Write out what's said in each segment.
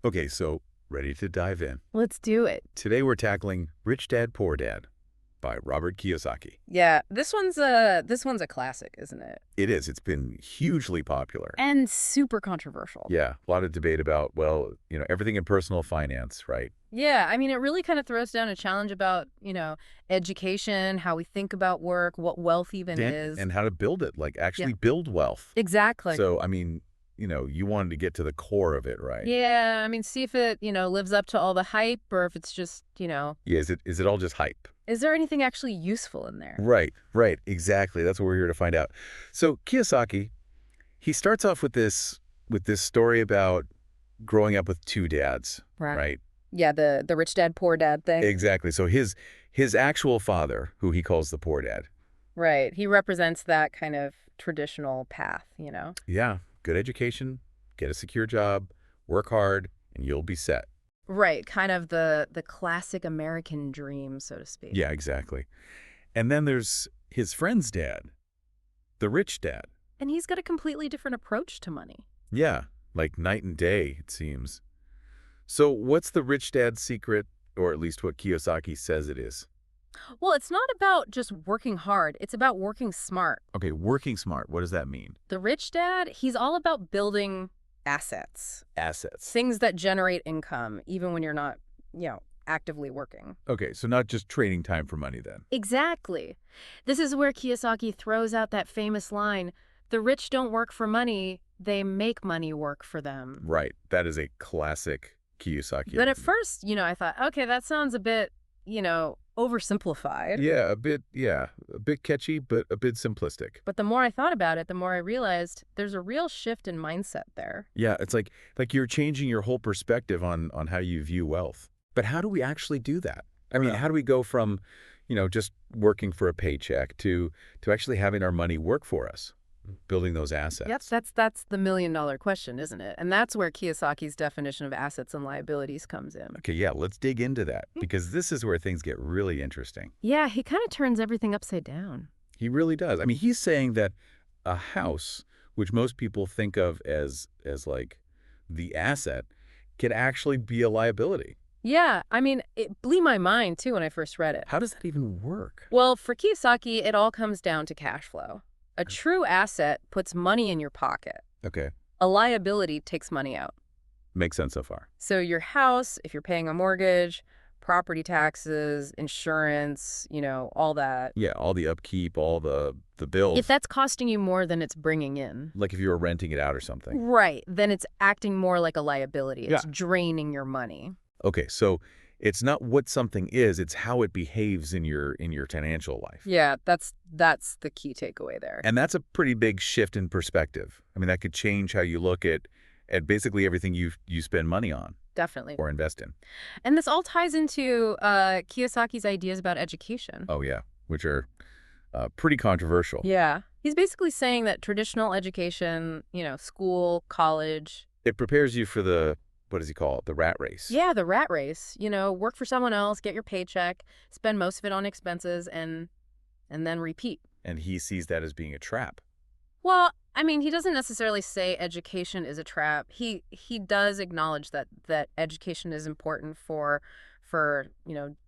Okay, so ready to dive in. Let's do it. Today we're tackling Rich Dad, Poor Dad by Robert Kiyosaki. Yeah, this one's a classic, isn't it? It is. It's been hugely popular. And super controversial. Yeah, a lot of debate about, well, everything in personal finance, right? Yeah, I mean, it really kind of throws down a challenge about, education, how we think about work, what wealth even And, is. and how to build it, like Yeah, actually build wealth. exactly. So, I mean, you wanted to get to the core of it, right? Yeah, I mean, see if it, lives up to all the hype or if it's just, Yeah, is it all just hype? is there anything actually useful in there? Right, right, exactly. That's what we're here to find out. So Kiyosaki, he starts off with this story about growing up with two dads, Right. right? Yeah, the rich dad, poor dad thing. Exactly. So his actual father, who he calls the poor dad. Right. He represents that kind of traditional path. Yeah, good education, get a secure job, work hard, and you'll be set. Right, kind of the classic American dream, so to speak. Yeah, exactly. And then there's his friend's dad, the rich dad. And he's got a completely different approach to money. Yeah, like night and day, it seems. So what's the rich dad's secret, or at least what Kiyosaki says it is? Well, it's not about just working hard, it's about working smart. Okay, working smart. What does that mean? The rich dad, he's all about building assets, Assets. things that generate income, even when you're not, actively working. Okay, so not just trading time for money then. Exactly. This is where Kiyosaki throws out that famous line, the rich don't work for money, they make money work for them. Right. That is a classic Kiyosaki. But at first, I thought, okay, that sounds a bit, oversimplified. Yeah, a bit catchy, but a bit simplistic. But the more I thought about it, the more I realized there's a real shift in mindset there. Yeah, it's like you're changing your whole perspective on how you view wealth. But how do we actually do that? I mean, Yeah. how do we go from, just working for a paycheck to actually having our money work for us, building those assets? Yep, that's the million-dollar question, isn't it? And that's where Kiyosaki's definition of assets and liabilities comes in. Okay, yeah, let's dig into that because this is where things get really interesting. Yeah, he kind of turns everything upside down. He really does. I mean, he's saying that a house, which most people think of as like the asset, can actually be a liability. Yeah, I mean, it blew my mind too when I first read it. How does that even work? Well, for Kiyosaki, it all comes down to cash flow. A true asset puts money in your pocket. Okay, A liability takes money out. makes sense so far. So your house, if you're paying a mortgage, property taxes, insurance, all that. Yeah, all the upkeep, all the bills. If that's costing you more than it's bringing in, Like if you were renting it out or something. right, then it's acting more like a liability. It's Yeah. draining your money. Okay, so it's not what something is, it's how it behaves in your financial life. Yeah, that's the key takeaway there. And that's a pretty big shift in perspective. I mean, that could change how you look at basically everything you spend money on Definitely. or invest in. And this all ties into Kiyosaki's ideas about education. Oh yeah, which are pretty controversial. Yeah. He's basically saying that traditional education, school, college, It prepares you for what does he call it? The rat race. yeah, the rat race, work for someone else, get your paycheck, spend most of it on expenses and then repeat. And he sees that as being a trap. Well, I mean, he doesn't necessarily say education is a trap. He does acknowledge that education is important for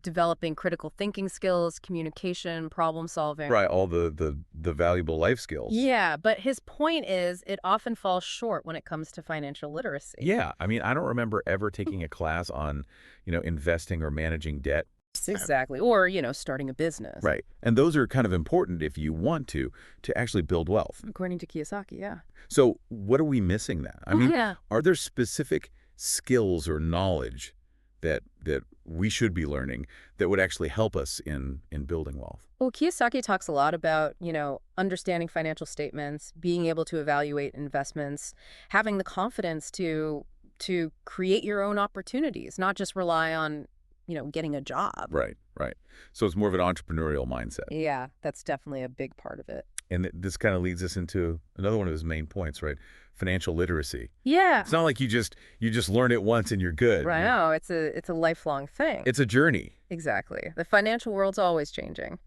developing critical thinking skills, communication, problem solving. Right, all the valuable life skills. Yeah, but his point is it often falls short when it comes to financial literacy. Yeah, I mean, I don't remember ever taking a class on, investing or managing debt. Exactly. Or, starting a business. Right. And those are kind of important if you want to actually build wealth. According to Kiyosaki, yeah. So what are we missing then? I mean, Yeah. are there specific skills or knowledge that we should be learning that would actually help us in building wealth? Well, Kiyosaki talks a lot about, understanding financial statements, being able to evaluate investments, having the confidence to create your own opportunities, not just rely on, getting a job. Right, right. So it's more of an entrepreneurial mindset. Yeah, that's definitely a big part of it. And this kind of leads us into another one of his main points, right? Financial literacy. Yeah. It's not like you just learn it once and you're good. Right. No, it's a lifelong thing. It's a journey. Exactly. The financial world's always changing.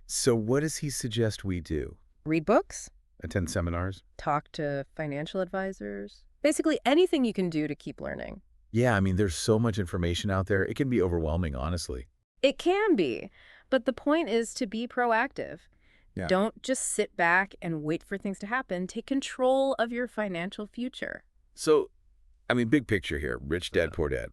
So what does he suggest we do? Read books, Attend seminars? talk to financial advisors. Basically anything you can do to keep learning. Yeah, I mean, there's so much information out there. It can be overwhelming, honestly. It can be, but the point is to be proactive. Yeah. Don't just sit back and wait for things to happen. Take control of your financial future. So, I mean, big picture here, Rich Dad, Poor Dad.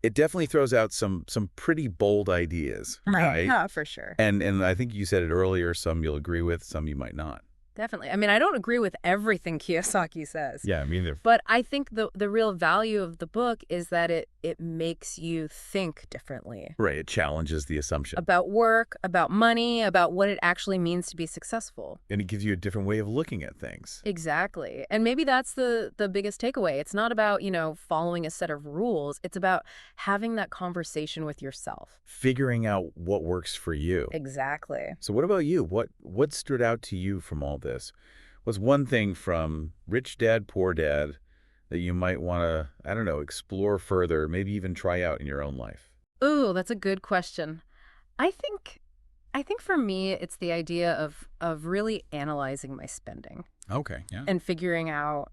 It definitely throws out some pretty bold ideas, right? Yeah, for sure. And I think you said it earlier, some you'll agree with, some you might not. Definitely. I mean, I don't agree with everything Kiyosaki says. Yeah, me neither. But I think the real value of the book is that it makes you think differently Right, it challenges the assumption. about work, about money, about what it actually means to be successful. And it gives you a different way of looking at things. Exactly. And maybe that's the biggest takeaway. It's not about, following a set of rules. It's about having that conversation with yourself. Figuring out what works for you. Exactly. So what about you? What stood out to you from all this? What's one thing from Rich Dad, Poor Dad that you might want to, I don't know, explore further, maybe even try out in your own life? Ooh, that's a good question. I think for me it's the idea of really analyzing my spending Okay, yeah. and figuring out,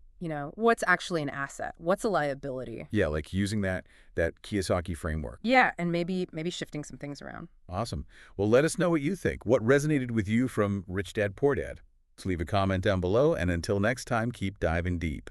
what's actually an asset, what's a liability. Yeah, like using that Kiyosaki framework. Yeah, and maybe shifting some things around. Awesome. Well, let us know what you think. What resonated with you from Rich Dad, Poor Dad? So leave a comment down below, and until next time, keep diving deep.